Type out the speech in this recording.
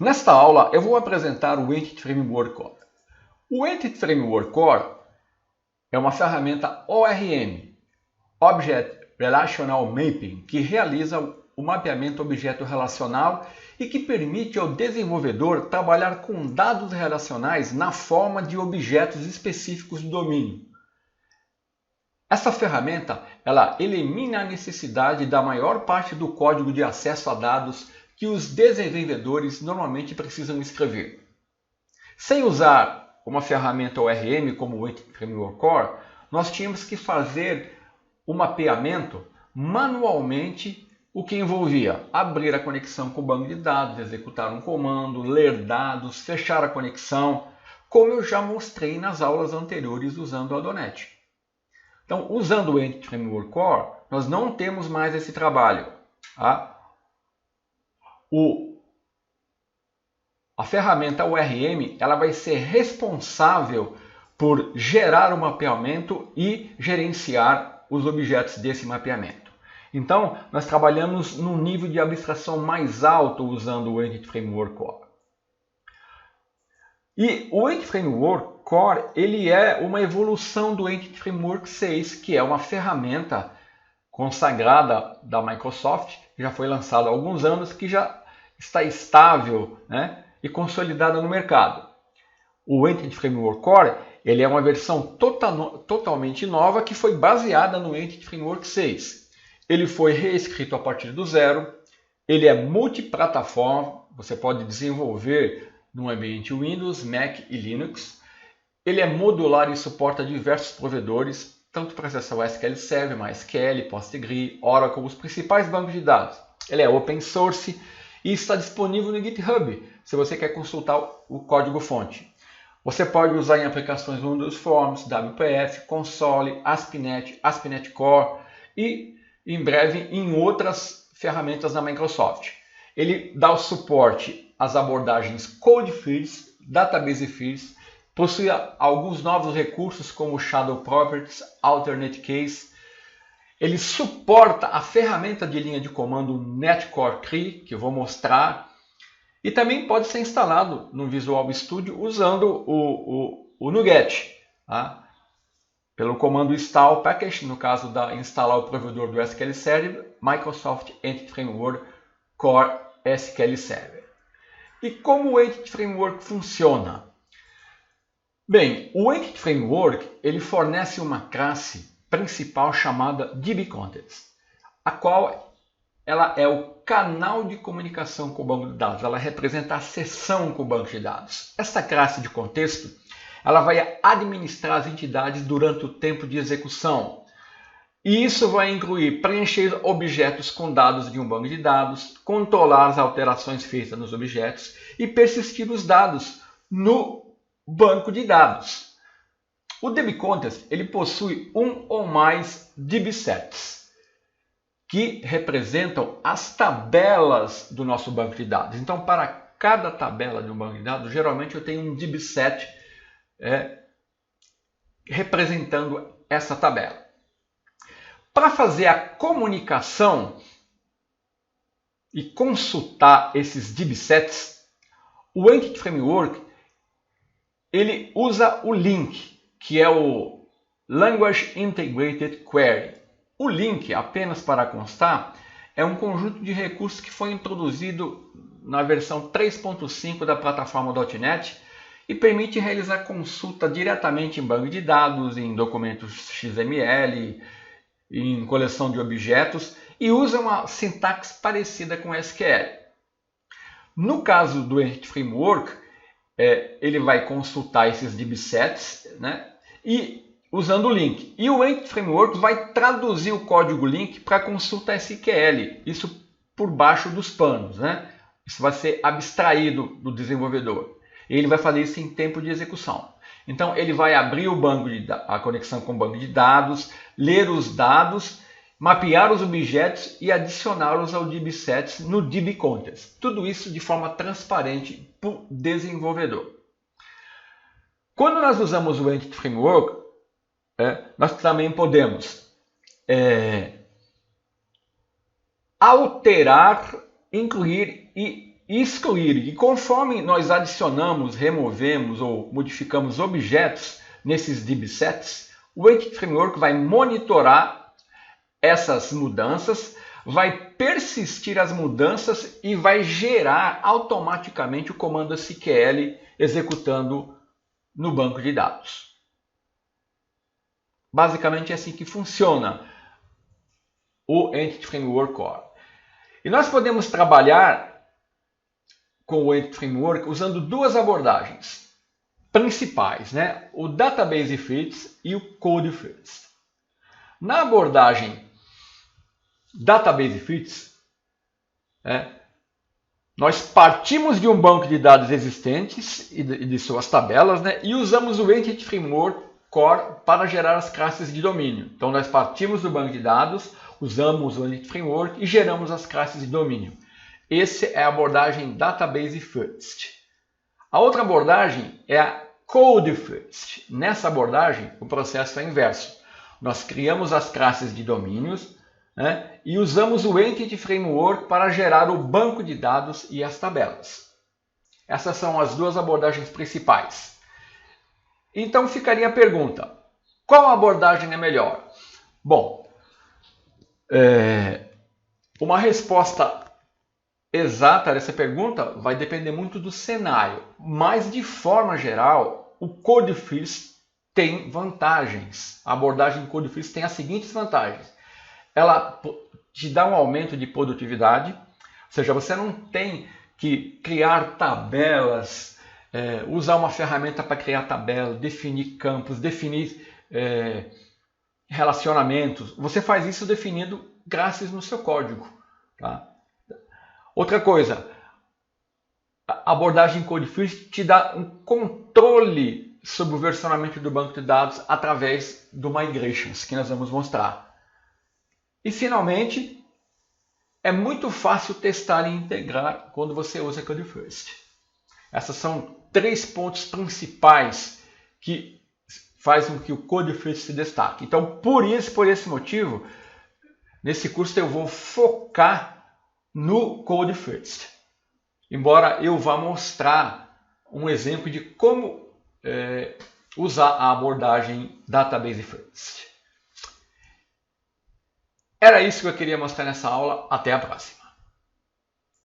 Nesta aula eu vou apresentar o Entity Framework Core. O Entity Framework Core é uma ferramenta ORM, Object Relational Mapping, que realiza o mapeamento objeto relacional e que permite ao desenvolvedor trabalhar com dados relacionais na forma de objetos específicos do domínio. Essa ferramenta ela elimina a necessidade da maior parte do código de acesso a dados que os desenvolvedores normalmente precisam escrever. Sem usar uma ferramenta ORM como o Entity Framework Core, nós tínhamos que fazer o mapeamento manualmente, o que envolvia abrir a conexão com o banco de dados, executar um comando, ler dados, fechar a conexão, como eu já mostrei nas aulas anteriores usando o Adonet. Então, usando o Entity Framework Core, nós não temos mais esse trabalho. Tá? A ferramenta ORM ela vai ser responsável por gerar o mapeamento e gerenciar os objetos desse mapeamento. Então, nós trabalhamos num nível de abstração mais alto usando o Entity Framework Core. E o Entity Framework Core ele é uma evolução do Entity Framework 6, que é uma ferramenta consagrada da Microsoft, que já foi lançada há alguns anos, que já está estável, né, e consolidada no mercado. O Entity Framework Core ele é uma versão totalmente nova que foi baseada no Entity Framework 6. Ele foi reescrito a partir do zero, ele é multiplataforma, você pode desenvolver no ambiente Windows, Mac e Linux. Ele é modular e suporta diversos provedores, tanto para acessar o SQL Server, MySQL, PostgreSQL, Oracle, os principais bancos de dados. Ele é open source e está disponível no GitHub, se você quer consultar o código-fonte. Você pode usar em aplicações Windows Forms, WPF, Console, ASP.NET, ASP.NET Core e, em breve, em outras ferramentas da Microsoft. Ele dá o suporte às abordagens Code Fields, Database Fields, possui alguns novos recursos como Shadow Properties, Alternate Case. Ele suporta a ferramenta de linha de comando Netcore Tree, que eu vou mostrar. E também pode ser instalado no Visual Studio usando o NuGet. Tá? Pelo comando install package, no caso da instalar o provedor do SQL Server, Microsoft Entity Framework Core SQL Server. E como o Entity Framework funciona? Bem, o Entity Framework ele fornece uma classe principal chamada DBContext, a qual ela é o canal de comunicação com o banco de dados, ela representa a seção com o banco de dados. Essa classe de contexto ela vai administrar as entidades durante o tempo de execução. E isso vai incluir preencher objetos com dados de um banco de dados, controlar as alterações feitas nos objetos e persistir os dados no banco de dados. O DBContext ele possui um ou mais DBSets, que representam as tabelas do nosso banco de dados. Então, para cada tabela de um banco de dados, geralmente eu tenho um DBSet representando essa tabela. Para fazer a comunicação e consultar esses DBSets, o Entity Framework ele usa o LINQ, que é o Language Integrated Query. O LINQ, apenas para constar, é um conjunto de recursos que foi introduzido na versão 3.5 da plataforma .NET e permite realizar consulta diretamente em banco de dados, em documentos XML, em coleção de objetos e usa uma sintaxe parecida com SQL. No caso do Entity Framework, ele vai consultar esses DBSets, né, e usando o LINQ. E o Entity Framework vai traduzir o código LINQ para consulta SQL, isso por baixo dos panos, né? Isso vai ser abstraído do desenvolvedor. E ele vai fazer isso em tempo de execução. Então ele vai abrir a conexão com o banco de dados, ler os dados, mapear os objetos e adicioná-los ao DBSets no DBContext. Tudo isso de forma transparente para o desenvolvedor. Quando nós usamos o Entity Framework, nós também podemos alterar, incluir e excluir. E conforme nós adicionamos, removemos ou modificamos objetos nesses dbsets, o Entity Framework vai monitorar essas mudanças, vai persistir as mudanças e vai gerar automaticamente o comando SQL executando no banco de dados. Basicamente é assim que funciona o Entity Framework Core. E nós podemos trabalhar com o Entity Framework usando duas abordagens principais, né? O Database Fits e o Code Fits. Na abordagem Database Fits, nós partimos de um banco de dados existentes e de suas tabelas, né? E usamos o Entity Framework Core para gerar as classes de domínio. Então nós partimos do banco de dados, usamos o Entity Framework e geramos as classes de domínio. Essa é a abordagem Database First. A outra abordagem é a Code First. Nessa abordagem, o processo é inverso. Nós criamos as classes de domínios, né, e usamos o Entity Framework para gerar o banco de dados e as tabelas. Essas são as duas abordagens principais. Então ficaria a pergunta, qual abordagem é melhor? Bom, uma resposta exata dessa pergunta vai depender muito do cenário, mas de forma geral, o Code First tem vantagens. A abordagem Code First tem as seguintes vantagens. Ela te dá um aumento de produtividade, ou seja, você não tem que criar tabelas, usar uma ferramenta para criar tabela, definir campos, definir relacionamentos. Você faz isso definindo classes no seu código. Tá? Outra coisa, a abordagem Code First te dá um controle sobre o versionamento do banco de dados através do Migrations, que nós vamos mostrar. E finalmente, é muito fácil testar e integrar quando você usa Code First. Esses são 3 pontos principais que fazem com que o Code First se destaque. Então, por esse motivo, nesse curso eu vou focar no Code First. Embora eu vá mostrar um exemplo de como usar a abordagem Database First. Era isso que eu queria mostrar nessa aula. Até a próxima.